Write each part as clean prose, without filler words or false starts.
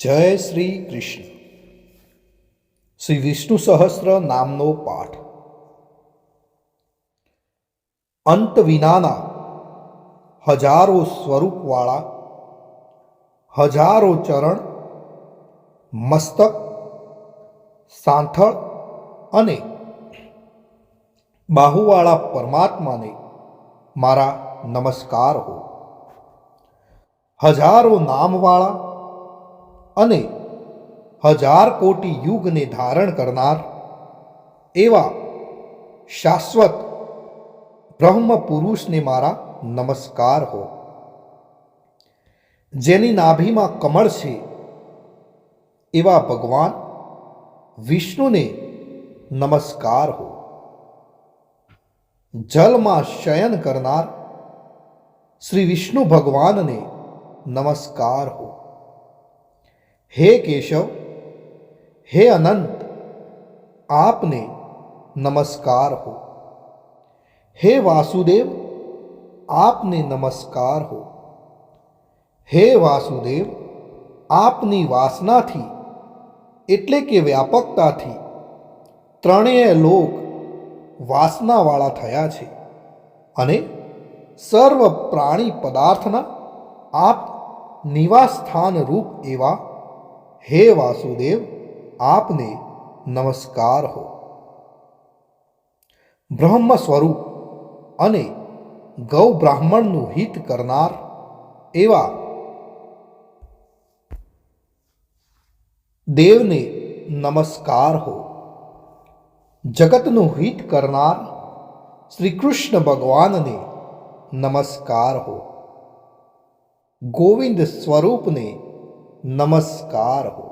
જય શ્રી કૃષ્ણ. શ્રી વિષ્ણુ સહસ્ત્ર નામનો પાઠ. અંત વિનાના હજારો સ્વરૂપવાળા, હજારો ચરણ, મસ્તક, સાંથળ અને બાહુવાળા પરમાત્માને મારા નમસ્કાર હો. હજારો નામવાળા અને હજાર કોટી યુગને ધારણ કરનાર એવા શાશ્વત બ્રહ્મ પુરુષને મારા નમસ્કાર હો. જેની નાભીમાં કમળ છે એવા ભગવાન વિષ્ણુને નમસ્કાર હો. જલમાં શયન કરનાર શ્રી વિષ્ણુ ભગવાનને નમસ્કાર હો. હે કેશવ, હે અનંત, આપને નમસ્કાર હો. હે વાસુદેવ, આપને નમસ્કાર હો. હે વાસુદેવ, આપની વાસનાથી એટલે કે વ્યાપકતાથી ત્રણેય લોક વાસનાવાળા થયા છે અને સર્વ પ્રાણી પદાર્થના આપ નિવાસ સ્થાન રૂપ એવા હે વાસુદેવ, આપને નમસ્કાર હો. બ્રહ્મ સ્વરૂપ અને ગૌ બ્રાહ્મણનું હિત કરનાર એવા દેવને નમસ્કાર હો. જગતનું હિત કરનાર શ્રી કૃષ્ણ ભગવાનને નમસ્કાર હો. ગોવિંદ સ્વરૂપને નમસ્કાર હો.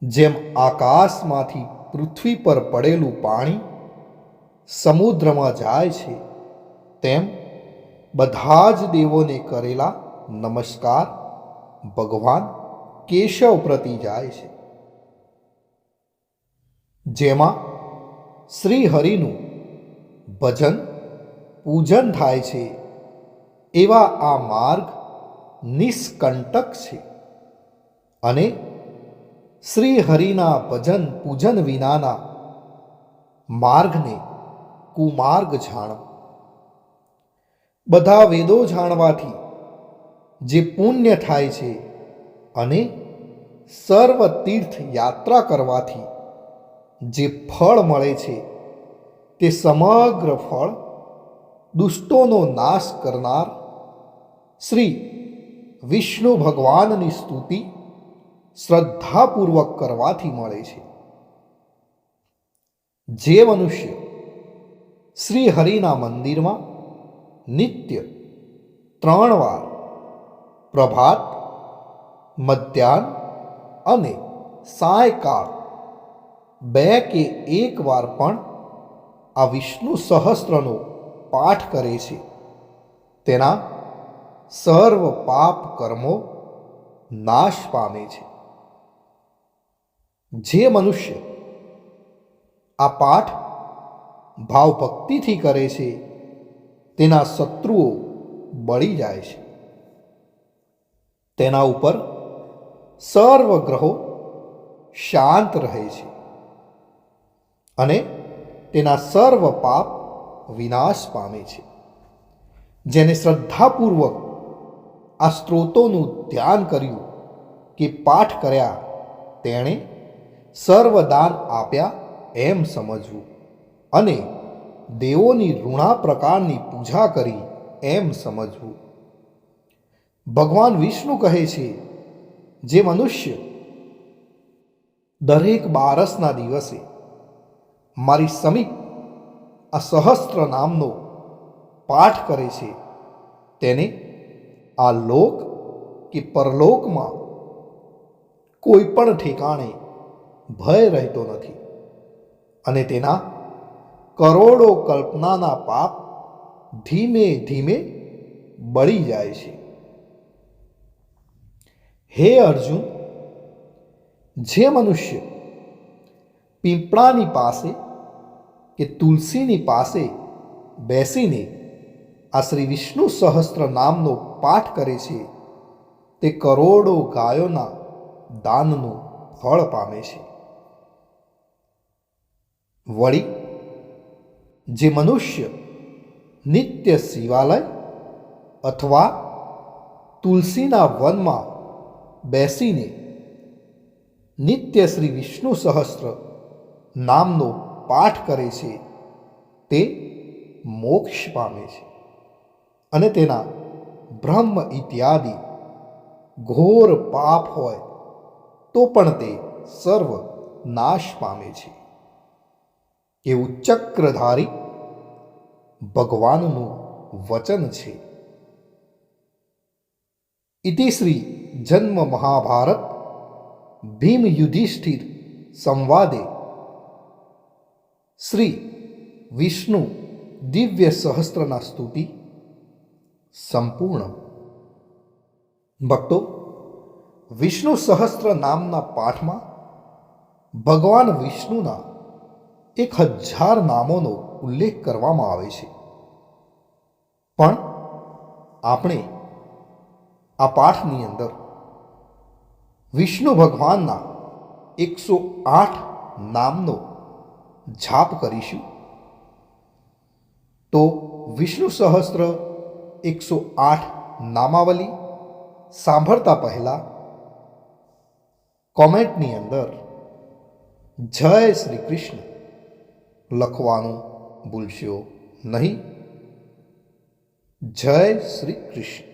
જેમ આકાશમાંથી પૃથ્વી પર પડેલું પાણી સમુદ્રમાં જાય છે, તેમ બધા જ દેવોને કરેલા નમસ્કાર ભગવાન કેશવ પ્રતિ જાય છે. જેમાં શ્રી હરિનું ભજન પૂજન થાય છે એવા આ માર્ગ નિષ્કંટક છે અને શ્રી હરિના ભજન પૂજન વિનાના માર્ગને કુમાર્ગ જાણો. બધા વેદો જાણવાથી જે પુણ્ય થાય છે અને સર્વ તીર્થ યાત્રા કરવાથી જે ફળ મળે છે તે સમગ્ર ફળ દુષ્ટોનો નાશ કરનાર શ્રી વિષ્ણુ ભગવાનની સ્તુતિ શ્રદ્ધાપૂર્વક કરવાથી મળે છે. જે મનુષ્ય શ્રી હરિના મંદિરમાં નિત્ય 3 વાર પ્રભાત, મધ્યાહ્ન અને સાયંકાળ 2 કે 1 વાર પણ આ વિષ્ણુ સહસ્ત્રનો પાઠ કરે છે, તેના સર્વ પાપ કર્મો નાશ પામે છે. જે મનુષ્ય આ પાઠ ભાવભક્તિથી કરે છે, તેના શત્રુઓ બળી જાય છે. તેના ઉપર સર્વ ગ્રહો શાંત રહે છે અને તેના સર્વ પાપ વિનાશ પામે છે. જેને શ્રદ્ધાપૂર્વક આ સ્ત્રોતોનું ધ્યાન કર્યું કે પાઠ કર્યા, તેણે સર્વદાન આપ્યા એમ સમજવું અને દેવોની ઋણા પ્રકારની પૂજા કરી એમ સમજવું. ભગવાન વિષ્ણુ કહે છે, જે મનુષ્ય દરેક બારસના દિવસે મારી સમીપ આ સહસ્ત્ર નામનો પાઠ કરે છે, તેને આ લોક કે પરલોકમાં કોઈ પણ ઠેકાણે ભય રહેતો નથી અને તેના કરોડો કલ્પનાના પાપ ધીમે ધીમે બળી જાય છે. હે અર્જુન, જે મનુષ્ય પીપળાની પાસે કે તુલસીની પાસે બેસીને આ શ્રી વિષ્ણુ સહસ્ત્ર નામનો પાઠ કરે છે, તે કરોડો ગાયોના દાનનું ફળ પામે છે. વળી જે મનુષ્ય નિત્ય શિવાલય અથવા તુલસીના વનમાં બેસીને નિત્ય શ્રી વિષ્ણુ સહસ્ત્ર નામનો પાઠ કરે છે તે મોક્ષ પામે છે અને તેના બ્રહ્મ ઇત્યાદિ ઘોર પાપ હોય તો પણ તે સર્વ નાશ પામે છે. એવું ચક્રધારી ભગવાનનું વચન છે. ઇતિ શ્રી જન્મ મહાભારત ભીમ યુધિષ્ઠિર સંવાદે શ્રી વિષ્ણુ દિવ્ય સહસ્ત્રના સ્તુતિ સંપૂર્ણ. ભક્તો, વિષ્ણુ સહસ્ત્ર નામના પાઠમાં ભગવાન વિષ્ણુના 1000 નામોનો ઉલ્લેખ કરવામાં આવે છે. પણ આપણે આ પાઠની અંદર વિષ્ણુ ભગવાનના 108 નામનો જાપ કરીશું. તો વિષ્ણુ સહસ્ત્ર 108 નામાવલી સાંભળતા પહેલા કોમેન્ટની અંદર જય શ્રી કૃષ્ણ લખવાનું ભૂલશો નહીં. જય શ્રી કૃષ્ણ.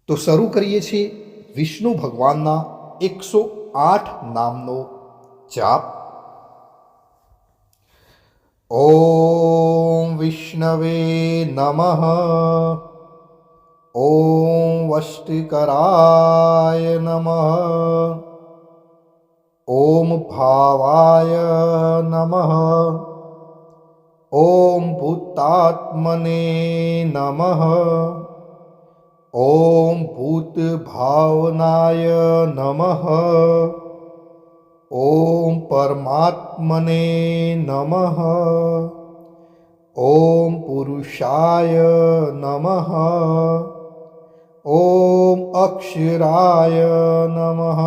તો શરૂ કરીએ છીએ વિષ્ણુ ભગવાનના 108 નામનો જાપ. ઓમ વિષ્ણવે નમઃ. ઓમ વષ્ટિકરાય નમઃ. ઓમ ભાવાય નમઃ. ઓમ ભૂતાત્મને નમઃ. ઓમ ભૂતભાવનાય નમઃ. ઓમ પરમાત્મને નમઃ. ઓમ પુરુષાય નમઃ. ઓમ અક્ષરાય નમઃ.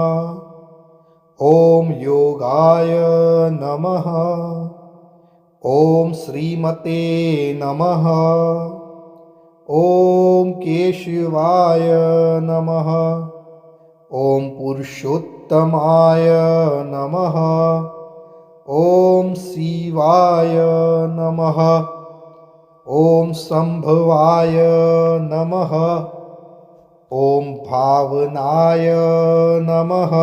ઓમ યોગાય નમઃ. ઓમ શ્રીમતે નમઃ. ઓમ કેશવાય નમઃ. ઓમ પુરુષોત્તમાય નમઃ. ઓમ શિવાય નમઃ. ઓમ સંભવાય નમઃ. ઓમ ભાવનાય નમઃ.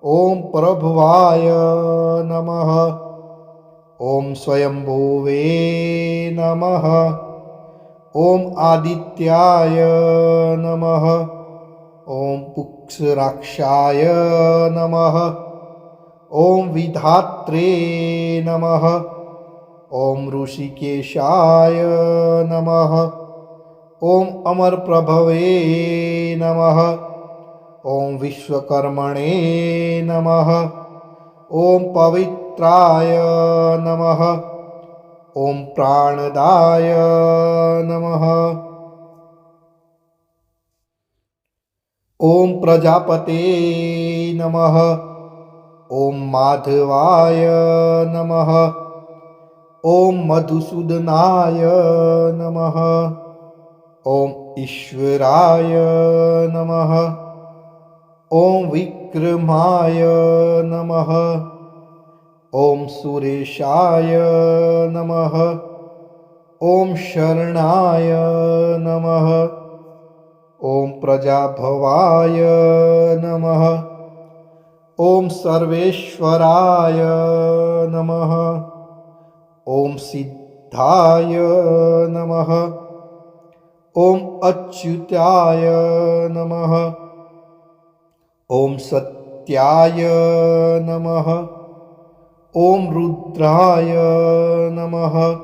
ઓમ પ્રભવાય નમઃ. ઓમ સ્વયંભુવે નમઃ. ઓમ આદિત્યાય નમઃ. ઓમ પુક્ષરાક્ષાય નમઃ. ઓમ વિધાત્રે નમઃ. ઓમ ઋષિકેશાય નમઃ. ઓમ અમરપ્રભવે નમઃ. ઓમ વિશ્વકર્મણે નમઃ. ઓમ પવિત્રાય નમઃ. ઓમ પ્રાણદાય નમઃ. ઓમ પ્રજાપતે નમઃ. ઓમ માધવાય નમઃ. ઓમ મધુસૂદનાય નમઃ. ઓમ ઈશ્વરાય નમઃ. ઓમ વિક્રમાય નમઃ. ઓમ સુરેશાય નમઃ. ઓમ શરણાય નમઃ. ઓમ પ્રજાભવાય નમઃ. ઓમ સર્વેશ્વરાય નમઃ. ઓમ સિદ્ધાય નમઃ. ઓમ અચ્યુતાય નમઃ. ઓમ સત્યાય નમઃ. ઓમ રુદ્રાય નમઃ.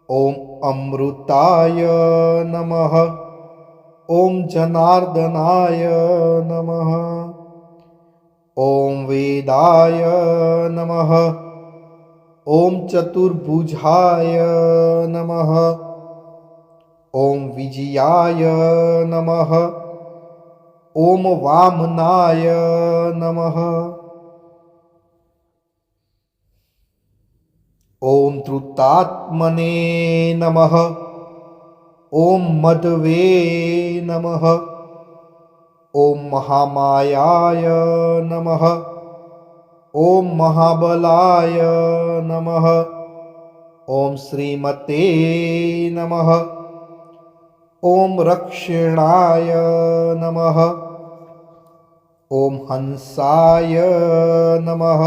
ઓમ અમૃતાય નમઃ. ઓમ જનાર્દનાય નમઃ. ઓમ વેદાય નમઃ. ઓમ ચતુર્ભુજાય નમઃ. ॐ विजयाय नमः। ॐ वामनाय नमः। ॐ धृतात्मने नमः। ॐ मध्वे नमः। ॐ महामायाय नमः। ॐ महाबलाय नमः। ॐ श्रीमते नमः। ॐ रक्षणाय नमः। ॐ हंसाय नमः।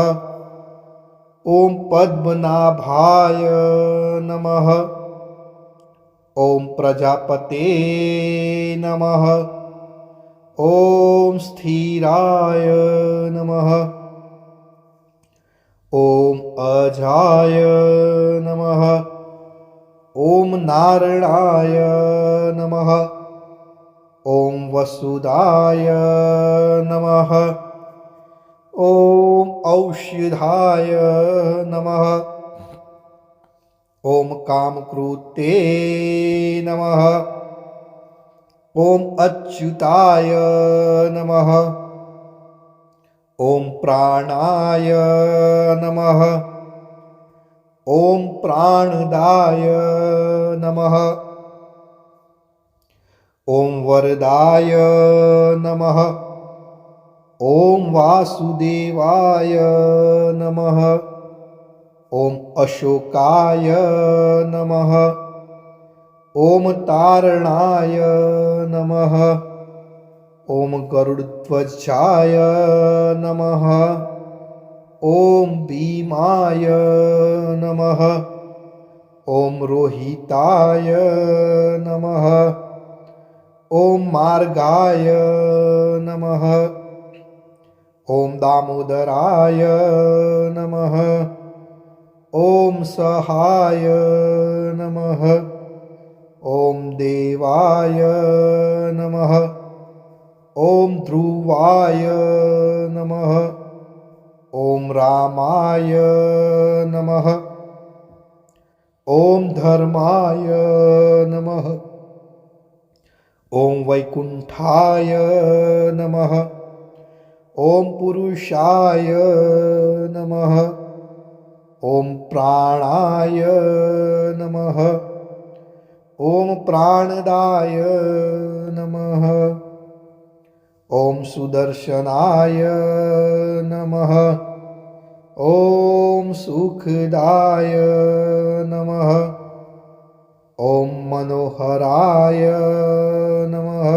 ॐ पद्मनाभाय नमः। ॐ प्रजापते नमः। ॐ स्थिराय नमः। ॐ अजाय नमः। ॐ नारायणाय नमः। ॐ वसुदाय नमः। ॐ औषधाय नमः। ॐ कामकृते नमः। ॐ अच्युताय नमः। ॐ प्राणाय नमः। ॐ प्राणदाय नमः। ॐ वरदाय नमः। ॐ वासुदेवाय नमः। ॐ अशोकाय नमः। ॐ तारणाय नमः। ॐ गरुडध्वजाय नमः। ॐ भीमाय नमः। ॐ रोहिताय नमः। ॐ मार्गाय नमः। ॐ दामोदराय नमः। ॐ सहाय नमः। ॐ देवाय नमः। ॐ ध्रुवाय नमः। ॐ रामाय नमः। ॐ धर्माय नमः। ॐ वैकुण्ठाय नमः। ॐ पुरुषाय नमः। ॐ प्राणाय नमः। ॐ प्राणदाय नमः। ॐ सुदर्शनाय नमः। ॐ सुखदाय नमः। ॐ मनोहराय नमः।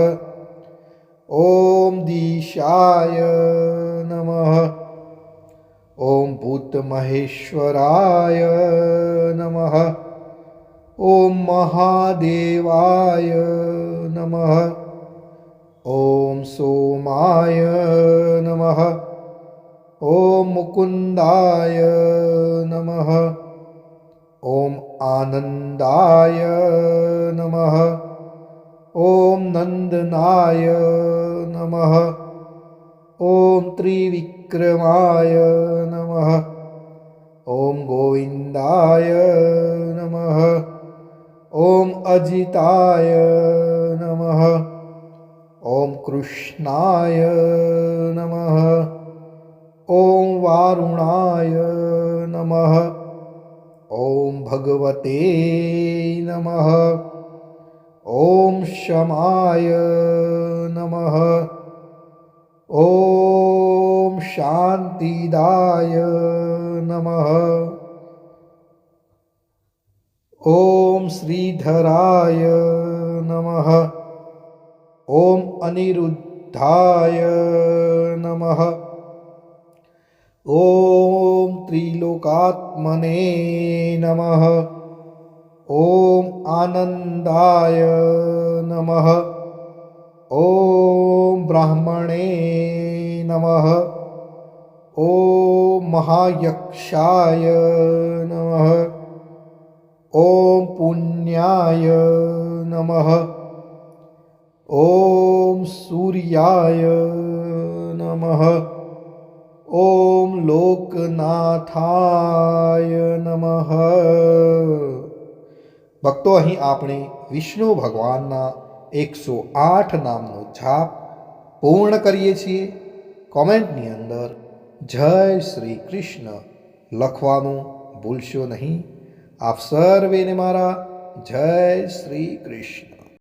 ॐ दिशाय नमः। ॐ भूतमहेश्वराय नमः। ॐ महादेवाय नमः। ॐ सोमाय नमः। ॐ मुकुन्दाय नमः। ॐ आनन्दाय नमः। ॐ नन्दनाय नमः। ॐ त्रिविक्रमाय नमः। ॐ गोविन्दाय नमः। ॐ अजिताय नमः। ॐ कृष्णाय नमः। ॐ वारुणाय नमः। ॐ भगवते नमः। ॐ शमाय नमः। ॐ शान्तिदाय नमः। ॐ श्रीधराय नमः। ॐ अनिरुद्धाय नमः। ॐ त्रिलोकात्मने नमः। ॐ आनन्दाय नमः। ॐ ब्राह्मणे नमः। ॐ महायक्षाय नमः। ॐ पुण्याय नमः। ॐ सूर्याय नमः। ॐ लोकनाथाय नमः। ભક્તો, અહીં આપણે વિષ્ણુ ભગવાનના 108 નામનો જાપ પૂર્ણ કરીએ છીએ. કોમેન્ટની અંદર જય શ્રી કૃષ્ણ લખવાનું ભૂલશો નહીં. આપ સર્વેને મારા જય શ્રી કૃષ્ણ.